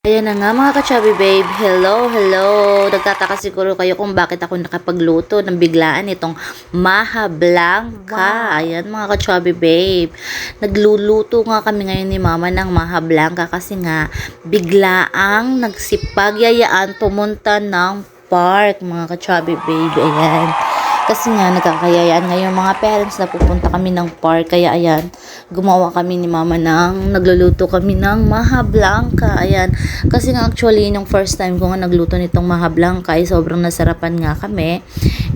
Ayan na nga mga ka-chubby babe, hello, hello. Nagtataka siguro kayo kung bakit ako nakapagluto ng biglaan itong Maha Blanca. Wow. Ayan mga ka-chubby babe. Nagluluto nga kami ngayon ni mama ng Maha Blanca kasi nga biglaang nagsipagyayaan pumunta ng park mga ka-chubby babe. Ayan. Kasi nga nagkakayayaan ngayon mga parents na pupunta kami ng park. Kaya ayan, gumawa kami ni mama nagluluto kami ng Maha Blanca. Ayan, kasi nga actually nung first time ko nga nagluto nitong Maha Blanca ay sobrang nasarapan nga kami.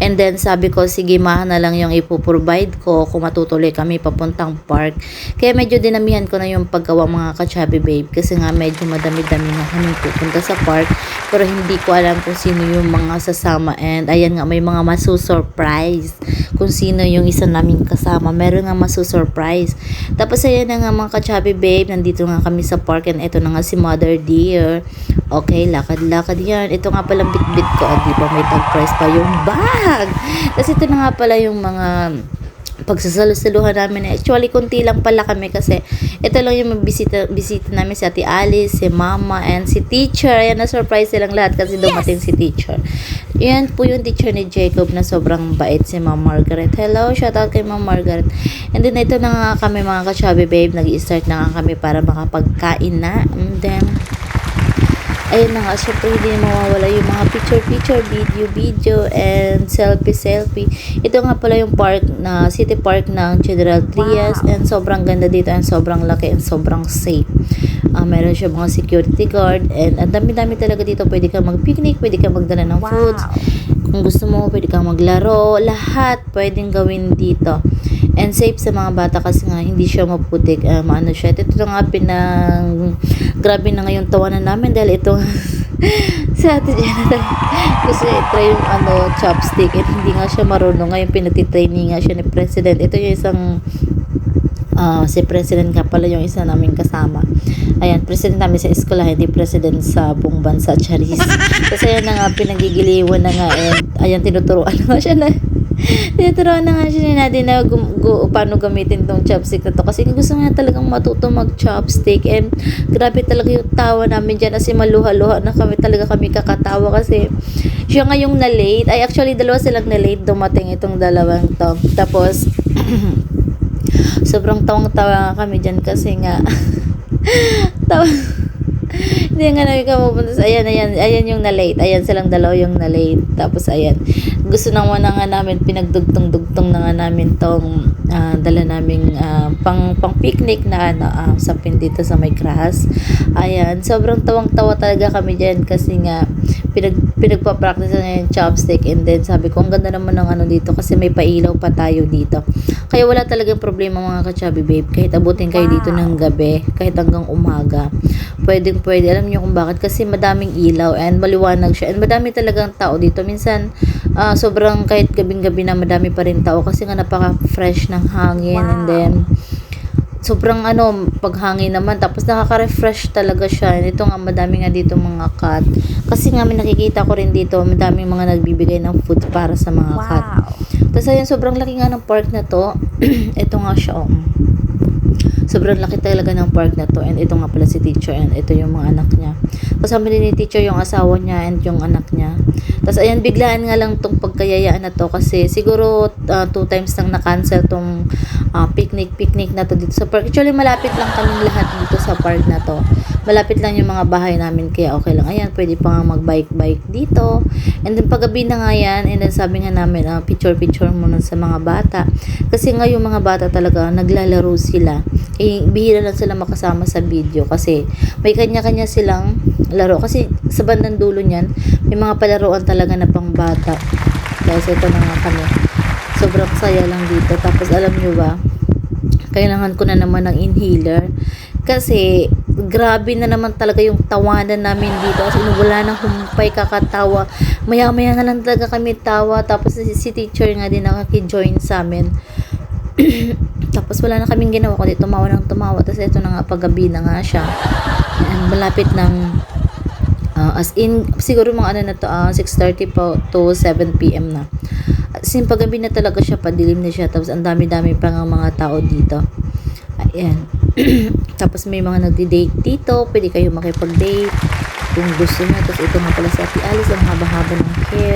And then sabi ko sige Maha na lang yung ipoprovide ko kung matutuloy kami papuntang park. Kaya medyo dinamihan ko na yung paggawa mga ka-chubby babe kasi nga medyo madami-dami na kami pupunta sa park. Pero hindi ko alam kung sino yung mga sasama and ayan nga may mga masusurprise kung sino yung isa naming kasama. Meron nga masusurprise. Tapos ayan na nga mga ka-chubby babe, nandito nga kami sa park and ito na nga si Mother Dear. Okay, lakad-lakad yan. Ito nga palang bit-bit ko. Di ba may tag price pa yung bag? Kasi ito na nga pala yung mga pagsasalusaluhan namin. Actually, kunti lang pala kami kasi ito lang yung bisita namin si Ate Alice, si Mama, and si Teacher. Ayan, na-surprise silang lahat kasi dumating si Teacher. Yan po yung teacher ni Jacob na sobrang bait si Ma'am Margaret. Hello, shout out kay Ma'am Margaret. And then, ito na nga kami mga ka-chubby babe. Nag-i-start na nga kami para makapagkain na. And then, ayun na nga, syempre hindi na mawawala yung mga picture, video, and selfie. Ito nga pala yung park na city park ng General Trias. Wow. And sobrang ganda dito and sobrang laki and sobrang safe. Meron siya mga security guard and ang dami-dami talaga dito. Pwede kang mag-picnic, pwede kang magdala ng Wow. foods. Kung gusto mo, pwede kang maglaro. Lahat pwedeng gawin dito. And safe sa mga bata kasi nga hindi siya maputik. Ano siya. Ito na nga grabe na ngayon tawanan namin dahil ito sa Ate Jenna kasi try yung chopstick and hindi nga siya marunong. Ngayon pinagtitraining nga siya ni President. Ito yung isang si President nga pala yung isa naming kasama. Ayan, President namin sa eskwela, hindi President sa buong bansa, Charis. Kasi ayan na nga, pinagigiliwan na nga and ayan, tinuturuan na nga siya na ni Nadine na paano gamitin tong chopstick na to kasi gusto niya talagang matuto mag chopstick and grabe talaga yung tawa namin dyan kasi maluha-luha na kami kakatawa kasi siya nga yung na-late ay actually dalawa silang na-late dumating itong dalawang to tapos sobrang tawang-tawa kami dyan kasi nga tawa hindi nga namin kamupunta sa ayan yung na-late. Ayan silang dalawa yung na-late. Tapos ayan. Gusto naman na nga namin pinagdugtong-dugtong na nga namin tong dala naming pang picnic na sapin dito sa may grass. Ayan. Sobrang tawang-tawa talaga kami diyan kasi nga pinagpa-practice na yung chopstick and then sabi ko ang ganda naman ng dito kasi may pailaw pa tayo dito. Kaya wala talagang problema mga ka-chubby babe. Kahit abutin kayo dito ng gabi, kahit hanggang umaga. Pwede. Alam niyo kung bakit? Kasi madaming ilaw and maliwanag siya. And madami talagang tao dito. Minsan, sobrang kahit gabing-gabi na madami pa rin tao kasi nga napaka-fresh ng hangin. Wow. And then, sobrang paghangin naman. Tapos nakaka-refresh talaga siya. And ito nga, madami nga dito mga cat. Kasi nga, may nakikita ko rin dito, madaming mga nagbibigay ng food para sa mga cat. Wow. Tapos ayun, sobrang laki nga ng park na to. Ito nga siya, sobrang laki talaga ng park na to and ito nga pala si teacher and ito yung mga anak niya. Kasama din ni teacher yung asawa niya and yung anak niya. Tapos ayan, biglaan nga lang tong pagkayayaan na to kasi siguro 2 times nang na-cancel tong picnic na to dito sa park. Actually, malapit lang kaming lahat dito sa park na to. Malapit lang yung mga bahay namin kaya okay lang. Ayan, pwede pa nga mag-bike dito. And then paggabi na nga yan and then sabi nga namin picture muna sa mga bata. Kasi nga yung mga bata talaga naglalaro sila. Bihira lang sila makasama sa video kasi may kanya-kanya silang laro kasi sa bandang dulo niyan may mga palaruan talaga na pang bata kasi ito na nga kami sobrang saya lang dito tapos alam nyo ba kailangan ko na naman ng inhaler kasi grabe na naman talaga yung tawanan namin dito kasi wala nang humpay kakatawa maya-maya na lang talaga kami tawa tapos si teacher nga din nakaki-join sa amin tapos wala na kaming ginawa kundi tumawa tapos ito na nga paggabi na nga siya and malapit ng as in siguro mga na to 6:30 po to 7 PM na as in paggabi na talaga siya padilim na siya tapos ang dami-dami pa ng mga tao dito ayan tapos may mga nagdi-date dito pwede kayo makipag-date kung gusto niya. Tapos ito nga pala si Ate Alice, ang haba-haba ng hair.